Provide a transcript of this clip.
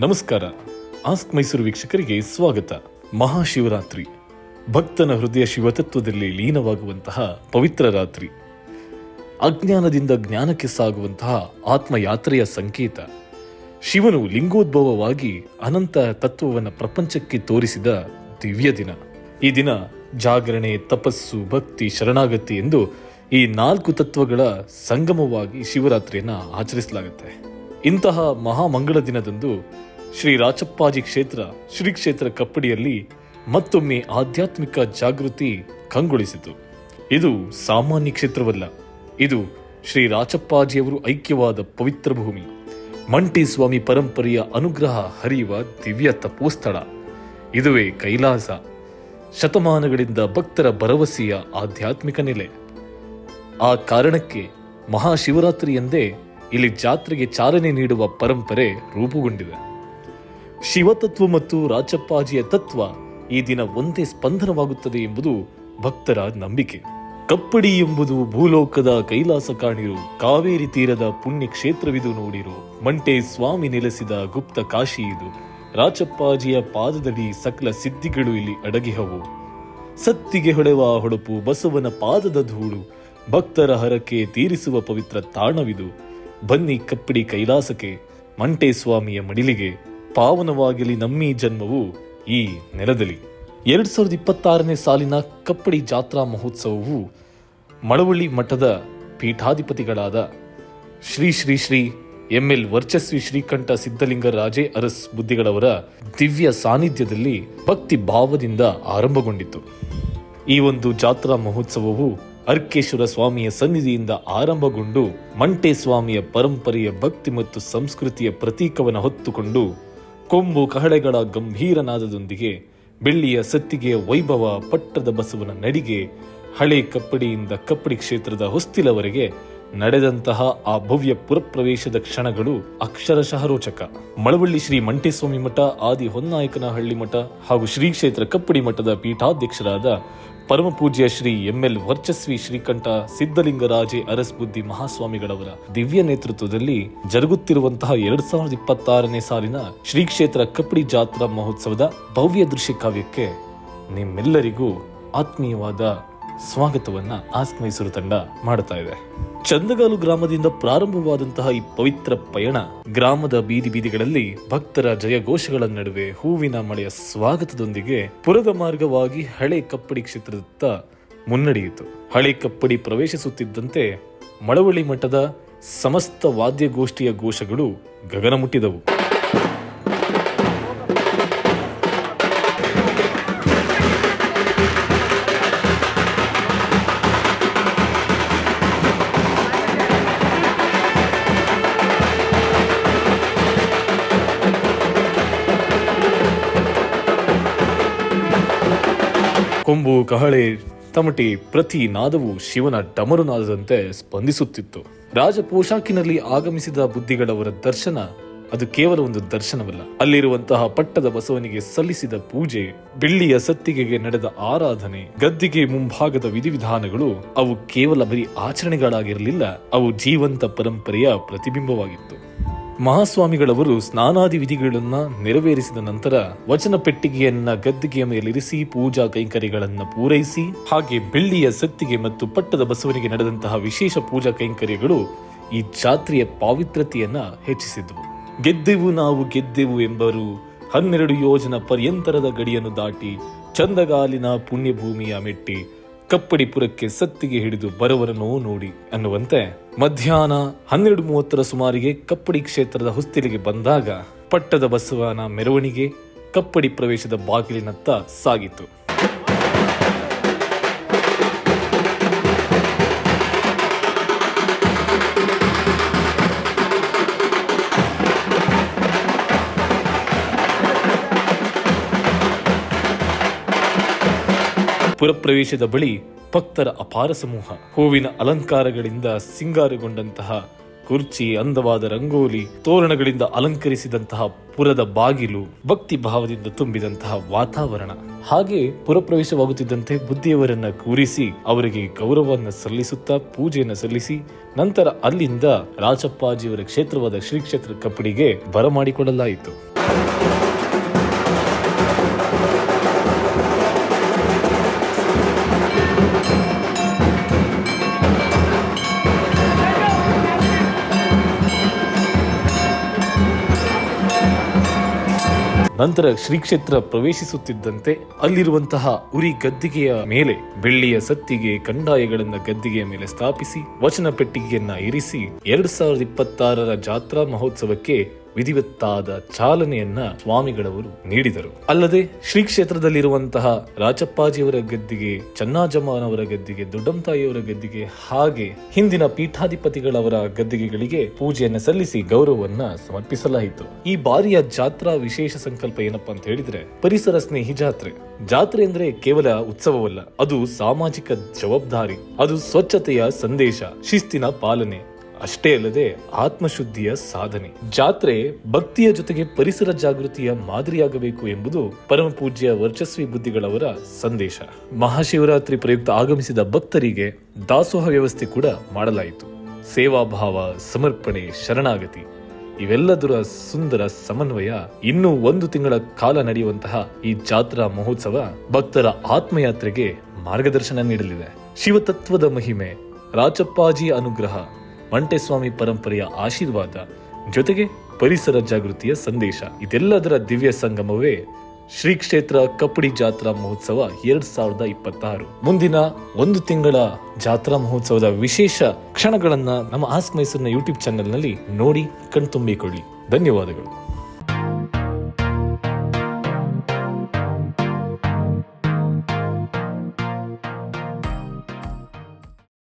ನಮಸ್ಕಾರ. ಆಸ್ಕ್ ಮೈಸೂರು ವೀಕ್ಷಕರಿಗೆ ಸ್ವಾಗತ. ಮಹಾಶಿವರಾತ್ರಿ ಭಕ್ತನ ಹೃದಯ ಶಿವತತ್ವದಲ್ಲಿ ಲೀನವಾಗುವಂತಹ ಪವಿತ್ರ ರಾತ್ರಿ. ಅಜ್ಞಾನದಿಂದ ಜ್ಞಾನಕ್ಕೆ ಸಾಗುವಂತಹ ಆತ್ಮಯಾತ್ರೆಯ ಸಂಕೇತ. ಶಿವನು ಲಿಂಗೋದ್ಭವವಾಗಿ ಅನಂತ ತತ್ವವನ್ನು ಪ್ರಪಂಚಕ್ಕೆ ತೋರಿಸಿದ ದಿವ್ಯ ದಿನ. ಈ ದಿನ ಜಾಗರಣೆ, ತಪಸ್ಸು, ಭಕ್ತಿ, ಶರಣಾಗತಿ ಎಂದು ಈ 4 ತತ್ವಗಳ ಸಂಗಮವಾಗಿ ಶಿವರಾತ್ರಿಯನ್ನು ಆಚರಿಸಲಾಗುತ್ತೆ. ಇಂತಹ ಮಹಾಮಂಗಳ ದಿನದಂದು ಶ್ರೀ ರಾಚಪ್ಪಾಜಿ ಕ್ಷೇತ್ರ ಶ್ರೀ ಕ್ಷೇತ್ರ ಕಪ್ಪಡಿಯಲ್ಲಿ ಮತ್ತೊಮ್ಮೆ ಆಧ್ಯಾತ್ಮಿಕ ಜಾಗೃತಿ ಕಂಗೊಳಿಸಿತು. ಇದು ಸಾಮಾನ್ಯ ಕ್ಷೇತ್ರವಲ್ಲ, ಇದು ಶ್ರೀ ರಾಚಪ್ಪಾಜಿಯವರು ಐಕ್ಯವಾದ ಪವಿತ್ರ ಭೂಮಿ. ಮಂಟೇಸ್ವಾಮಿ ಪರಂಪರೆಯ ಅನುಗ್ರಹ ಹರಿಯುವ ದಿವ್ಯ ತಪೋಸ್ಥಳ. ಇದುವೇ ಕೈಲಾಸ. ಶತಮಾನಗಳಿಂದ ಭಕ್ತರ ಭರವಸೆಯ ಆಧ್ಯಾತ್ಮಿಕ ನೆಲೆ. ಆ ಕಾರಣಕ್ಕೆ ಮಹಾಶಿವರಾತ್ರಿ ಎಂದೇ ಇಲ್ಲಿ ಜಾತ್ರೆಗೆ ಚಾಲನೆ ನೀಡುವ ಪರಂಪರೆ ರೂಪುಗೊಂಡಿದೆ. ಶಿವತತ್ವ ಮತ್ತು ರಾಚಪ್ಪಾಜಿಯ ತತ್ವ ಈ ದಿನ ಒಂದೇ ಸ್ಪಂದನವಾಗುತ್ತದೆ ಎಂಬುದು ಭಕ್ತರ ನಂಬಿಕೆ. ಕಪ್ಪಡಿ ಎಂಬುದು ಭೂಲೋಕದ ಕೈಲಾಸ ಕಾಣಿರು, ಕಾವೇರಿ ತೀರದ ಪುಣ್ಯ ಕ್ಷೇತ್ರವಿದು ನೋಡಿರು, ಮಂಟೇ ಸ್ವಾಮಿ ನೆಲೆಸಿದ ಗುಪ್ತ ಕಾಶಿ ಇದು, ರಾಚಪ್ಪಾಜಿಯ ಪಾದದಲ್ಲಿ ಸಕಲ ಸಿದ್ಧಿಗಳು ಇಲ್ಲಿ ಅಡಗಿಹವು, ಸತ್ತಿಗೆ ಹೊಡೆವ ಹೊಳಪು ಬಸವನ ಪಾದದ ಧೂಳು, ಭಕ್ತರ ಹರಕೆ ತೀರಿಸುವ ಪವಿತ್ರ ತಾಣವಿದು, ಬನ್ನಿ ಕಪ್ಪಡಿ ಕೈಲಾಸಕ್ಕೆ, ಮಂಟೇ ಸ್ವಾಮಿಯ ಮಡಿಲಿಗೆ, ಪಾವನವಾಗಲಿ ನಮ್ಮೀ ಜನ್ಮವು ಈ ನೆಲದಲ್ಲಿ. 2026ನೇ ಸಾಲಿನ ಕಪ್ಪಡಿ ಜಾತ್ರಾ ಮಹೋತ್ಸವವು ಮಳವಳ್ಳಿ ಮಠದ ಪೀಠಾಧಿಪತಿಗಳಾದ ಶ್ರೀ ಶ್ರೀ ಶ್ರೀ ಎಂಎಲ್ ವರ್ಚಸ್ವಿ ಶ್ರೀಕಂಠ ಸಿದ್ಧಲಿಂಗರಾಜೇ ಅರಸ್ ಬುದ್ಧಿಗಳವರ ದಿವ್ಯ ಸಾನ್ನಿಧ್ಯದಲ್ಲಿ ಭಕ್ತಿ ಭಾವದಿಂದ ಆರಂಭಗೊಂಡಿತು. ಈ ಒಂದು ಜಾತ್ರಾ ಮಹೋತ್ಸವವು ಅರ್ಕೇಶ್ವರ ಸ್ವಾಮಿಯ ಸನ್ನಿಧಿಯಿಂದ ಆರಂಭಗೊಂಡು ಮಂಟೇ ಸ್ವಾಮಿಯ ಪರಂಪರೆಯ ಭಕ್ತಿ ಮತ್ತು ಸಂಸ್ಕೃತಿಯ ಪ್ರತೀಕವನ್ನು ಹೊತ್ತುಕೊಂಡು ಕೊಂಬು ಕಹಳೆಗಳ ಗಂಭೀರ ನಾದದೊಂದಿಗೆ ಬೆಳ್ಳಿಯ ಸತ್ತಿಗೆಯ ವೈಭವ, ಪಟ್ಟದ ಬಸವನ ನಡಿಗೆ, ಹಳೆ ಕಪ್ಪಡಿಯಿಂದ ಕಪ್ಪಡಿ ಕ್ಷೇತ್ರದ ಹೊಸ್ತಿಲವರೆಗೆ ನಡೆದಂತಹ ಆ ಭವ್ಯ ಪುರಪ್ರವೇಶದ ಕ್ಷಣಗಳು ಅಕ್ಷರಶಃ ರೋಚಕ. ಮಳವಳ್ಳಿ ಶ್ರೀ ಮಂಟೇಸ್ವಾಮಿ ಮಠ, ಆದಿ ಹೊನ್ನಾಯಕನಹಳ್ಳಿ ಮಠ ಹಾಗೂ ಶ್ರೀ ಕ್ಷೇತ್ರ ಕಪ್ಪಡಿ ಮಠದ ಪೀಠಾಧ್ಯಕ್ಷರಾದ ಪರಮ ಪೂಜ್ಯ ಶ್ರೀ ಎಂಎಲ್ ವರ್ಚಸ್ವಿ ಶ್ರೀಕಂಠ ಸಿದ್ಧಲಿಂಗರಾಜೇ ಅರಸ್ ಬುದ್ಧಿ ಮಹಾಸ್ವಾಮಿಗಳವರ ದಿವ್ಯ ನೇತೃತ್ವದಲ್ಲಿ ಜರುಗುತ್ತಿರುವಂತಹ 2026ನೇ ಸಾಲಿನ ಶ್ರೀ ಕ್ಷೇತ್ರ ಕಪ್ಪಡಿ ಜಾತ್ರಾ ಮಹೋತ್ಸವದ ಭವ್ಯ ದೃಶ್ಯ ಕಾವ್ಯಕ್ಕೆ ನಿಮ್ಮೆಲ್ಲರಿಗೂ ಆತ್ಮೀಯವಾದ ಸ್ವಾಗತವನ್ನ ಆಸ್ಕ್ ಮೈಸೂರು ತಂಡ ಮಾಡುತ್ತಾ ಇದೆ. ಚಂದಗಾಲು ಗ್ರಾಮದಿಂದ ಪ್ರಾರಂಭವಾದಂತಹ ಈ ಪವಿತ್ರ ಪಯಣ ಗ್ರಾಮದ ಬೀದಿ ಬೀದಿಗಳಲ್ಲಿ ಭಕ್ತರ ಜಯಘೋಷಗಳ ನಡುವೆ ಹೂವಿನ ಮಳೆಯ ಸ್ವಾಗತದೊಂದಿಗೆ ಪುರದ ಮಾರ್ಗವಾಗಿ ಹಳೆ ಕಪ್ಪಡಿ ಕ್ಷೇತ್ರದತ್ತ ಮುನ್ನಡೆಯಿತು. ಹಳೆ ಕಪ್ಪಡಿ ಪ್ರವೇಶಿಸುತ್ತಿದ್ದಂತೆ ಮಳವಳ್ಳಿ ಮಠದ ಸಮಸ್ತ ವಾದ್ಯಗೋಷ್ಠಿಯ ಘೋಷಗಳು ಗಗನ ಮುಟ್ಟಿದವು. ಕೊಂಬು, ಕಹಳೆ, ತಮಟೆ ಪ್ರತಿ ನಾದವು ಶಿವನ ಡಮರು ನಾದದಂತೆ ಸ್ಪಂದಿಸುತ್ತಿತ್ತು. ರಾಜ ಪೋಷಾಕಿನಲ್ಲಿ ಆಗಮಿಸಿದ ಬುದ್ಧಿಗಳವರ ದರ್ಶನ ಅದು ಕೇವಲ ಒಂದು ದರ್ಶನವಲ್ಲ. ಅಲ್ಲಿರುವಂತಹ ಪಟ್ಟದ ಬಸವನಿಗೆ ಸಲ್ಲಿಸಿದ ಪೂಜೆ, ಬೆಳ್ಳಿಯ ಸತ್ತಿಗೆಗೆ ನಡೆದ ಆರಾಧನೆ, ಗದ್ದಿಗೆ ಮುಂಭಾಗದ ವಿಧಿವಿಧಾನಗಳು ಅವು ಕೇವಲ ಬರೀ ಆಚರಣೆಗಳಾಗಿರಲಿಲ್ಲ, ಅವು ಜೀವಂತ ಪರಂಪರೆಯ ಪ್ರತಿಬಿಂಬವಾಗಿತ್ತು. ಮಹಾಸ್ವಾಮಿಗಳವರು ಸ್ನಾನಾದಿ ವಿಧಿಗಳನ್ನ ನೆರವೇರಿಸಿದ ನಂತರ ವಚನ ಪೆಟ್ಟಿಗೆಯನ್ನ ಗದ್ದಿಗೆಯ ಮೇಲಿರಿಸಿ ಪೂಜಾ ಕೈಂಕರ್ಯಗಳನ್ನ ಪೂರೈಸಿ, ಹಾಗೆ ಬೆಳ್ಳಿಯ ಸತ್ತಿಗೆ ಮತ್ತು ಪಟ್ಟದ ಬಸವನಿಗೆ ನಡೆದಂತಹ ವಿಶೇಷ ಪೂಜಾ ಕೈಂಕರ್ಯಗಳು ಈ ಜಾತ್ರೆಯ ಪಾವಿತ್ರತೆಯನ್ನ ಹೆಚ್ಚಿಸಿದ್ವು. ಗೆದ್ದೆವು ನಾವು ಗೆದ್ದೆವು ಎಂಬರು 12 ಯೋಜನ ಪರ್ಯಂತರದ ಗಡಿಯನ್ನು ದಾಟಿ ಚಂದಗಾಲಿನ ಪುಣ್ಯಭೂಮಿಯ ಮೆಟ್ಟಿ ಕಪ್ಪಡಿಪುರಕ್ಕೆ ಸತ್ತಿಗೆ ಹಿಡಿದು ಬರವರನೋ ನೋಡಿ ಅನ್ನುವಂತೆ ಮಧ್ಯಾಹ್ನ 12:30 ಸುಮಾರಿಗೆ ಕಪ್ಪಡಿ ಕ್ಷೇತ್ರದ ಹೊಸ್ತಿಲಿಗೆ ಬಂದಾಗ ಪಟ್ಟದ ಬಸವನ ಮೆರವಣಿಗೆ ಕಪ್ಪಡಿ ಪ್ರವೇಶದ ಬಾಗಿಲಿನತ್ತ ಸಾಗಿತು. ಪುರಪ್ರವೇಶದ ಬಳಿ ಭಕ್ತರ ಅಪಾರ ಸಮೂಹ. ಹೂವಿನ ಅಲಂಕಾರಗಳಿಂದ ಸಿಂಗಾರಗೊಂಡಂತಹ ಕುರ್ಚಿ, ಅಂದವಾದ ರಂಗೋಲಿ, ತೋರಣಗಳಿಂದ ಅಲಂಕರಿಸಿದಂತಹ ಪುರದ ಬಾಗಿಲು, ಭಕ್ತಿ ಭಾವದಿಂದ ತುಂಬಿದಂತಹ ವಾತಾವರಣ. ಹಾಗೆ ಪುರಪ್ರವೇಶವಾಗುತ್ತಿದ್ದಂತೆ ಬುದ್ಧಿಯವರನ್ನ ಕೂರಿಸಿ ಅವರಿಗೆ ಗೌರವವನ್ನು ಸಲ್ಲಿಸುತ್ತಾ ಪೂಜೆಯನ್ನು ಸಲ್ಲಿಸಿ ನಂತರ ಅಲ್ಲಿಂದ ರಾಚಪ್ಪಾಜಿಯವರ ಕ್ಷೇತ್ರವಾದ ಶ್ರೀ ಕ್ಷೇತ್ರ ಕಪ್ಪಡಿಗೆ ಬರಮಾಡಿಕೊಳ್ಳಲಾಯಿತು. ನಂತರ ಶ್ರೀ ಕ್ಷೇತ್ರ ಪ್ರವೇಶಿಸುತ್ತಿದ್ದಂತೆ ಅಲ್ಲಿರುವಂತಹ ಉರಿ ಗದ್ದಿಗೆಯ ಮೇಲೆ ಬೆಳ್ಳಿಯ ಸತ್ತಿಗೆ ಕಂದಾಯಗಳನ್ನ ಗದ್ದಿಗೆಯ ಮೇಲೆ ಸ್ಥಾಪಿಸಿ ವಚನ ಪೆಟ್ಟಿಗೆಯನ್ನ ಇರಿಸಿ 2026ರ ಜಾತ್ರಾ ಮಹೋತ್ಸವಕ್ಕೆ ವಿಧಿವತ್ತಾದ ಚಾಲನೆಯನ್ನ ಸ್ವಾಮಿಗಳವರು ನೀಡಿದರು. ಅಲ್ಲದೆ ಶ್ರೀ ಕ್ಷೇತ್ರದಲ್ಲಿರುವಂತಹ ರಾಚಪ್ಪಾಜಿಯವರ ಗದ್ದಿಗೆ, ಚನ್ನಾಜಮ್ಮನವರ ಗದ್ದಿಗೆ, ದೊಡ್ಡಂತಾಯಿಯವರ ಗದ್ದಿಗೆ ಹಾಗೆ ಹಿಂದಿನ ಪೀಠಾಧಿಪತಿಗಳವರ ಗದ್ದಿಗೆಗಳಿಗೆ ಪೂಜೆಯನ್ನ ಸಲ್ಲಿಸಿ ಗೌರವವನ್ನ ಸಮರ್ಪಿಸಲಾಯಿತು. ಈ ಬಾರಿಯ ಜಾತ್ರಾ ವಿಶೇಷ ಸಂಕಲ್ಪ ಏನಪ್ಪಾ ಅಂತ ಹೇಳಿದ್ರೆ ಪರಿಸರ ಸ್ನೇಹಿ ಜಾತ್ರೆ. ಜಾತ್ರೆ ಅಂದ್ರೆ ಕೇವಲ ಉತ್ಸವವಲ್ಲ, ಅದು ಸಾಮಾಜಿಕ ಜವಾಬ್ದಾರಿ, ಅದು ಸ್ವಚ್ಛತೆಯ ಸಂದೇಶ, ಶಿಸ್ತಿನ ಪಾಲನೆ, ಅಷ್ಟೇ ಅಲ್ಲದೆ ಆತ್ಮಶುದ್ಧಿಯ ಸಾಧನೆ. ಜಾತ್ರೆ ಭಕ್ತಿಯ ಜೊತೆಗೆ ಪರಿಸರ ಜಾಗೃತಿಯ ಮಾದರಿಯಾಗಬೇಕು ಎಂಬುದು ಪರಮ ಪೂಜ್ಯ ವರ್ಚಸ್ವಿ ಬುದ್ಧಿಗಳವರ ಸಂದೇಶ. ಮಹಾಶಿವರಾತ್ರಿ ಪ್ರಯುಕ್ತ ಆಗಮಿಸಿದ ಭಕ್ತರಿಗೆ ದಾಸೋಹ ವ್ಯವಸ್ಥೆ ಕೂಡ ಮಾಡಲಾಯಿತು. ಸೇವಾಭಾವ, ಸಮರ್ಪಣೆ, ಶರಣಾಗತಿ ಇವೆಲ್ಲದರ ಸುಂದರ ಸಮನ್ವಯ ಇನ್ನೂ 1 ತಿಂಗಳ ಕಾಲ ನಡೆಯುವಂತಹ ಈ ಜಾತ್ರಾ ಮಹೋತ್ಸವ ಭಕ್ತರ ಆತ್ಮಯಾತ್ರೆಗೆ ಮಾರ್ಗದರ್ಶನ ನೀಡಲಿದೆ. ಶಿವತತ್ವದ ಮಹಿಮೆ, ರಾಚಪ್ಪಾಜಿ ಅನುಗ್ರಹ, ಮಂಟೇಸ್ವಾಮಿ ಪರಂಪರೆಯ ಆಶೀರ್ವಾದ ಜೊತೆಗೆ ಪರಿಸರ ಜಾಗೃತಿಯ ಸಂದೇಶ ಇದೆಲ್ಲದರ ದಿವ್ಯ ಸಂಗಮವೇ ಶ್ರೀ ಕ್ಷೇತ್ರ ಕಪ್ಪಡಿ ಜಾತ್ರಾ ಮಹೋತ್ಸವ 2026. ಮುಂದಿನ 1 ತಿಂಗಳ ಜಾತ್ರಾ ಮಹೋತ್ಸವದ ವಿಶೇಷ ಕ್ಷಣಗಳನ್ನ ನಮ್ಮ ಆಸ್ಕ್ ಮೈಸೂರಿನ ಯೂಟ್ಯೂಬ್ ಚಾನೆಲ್ ನಲ್ಲಿ ನೋಡಿ ಕಣ್ತುಂಬಿಕೊಳ್ಳಿ. ಧನ್ಯವಾದಗಳು.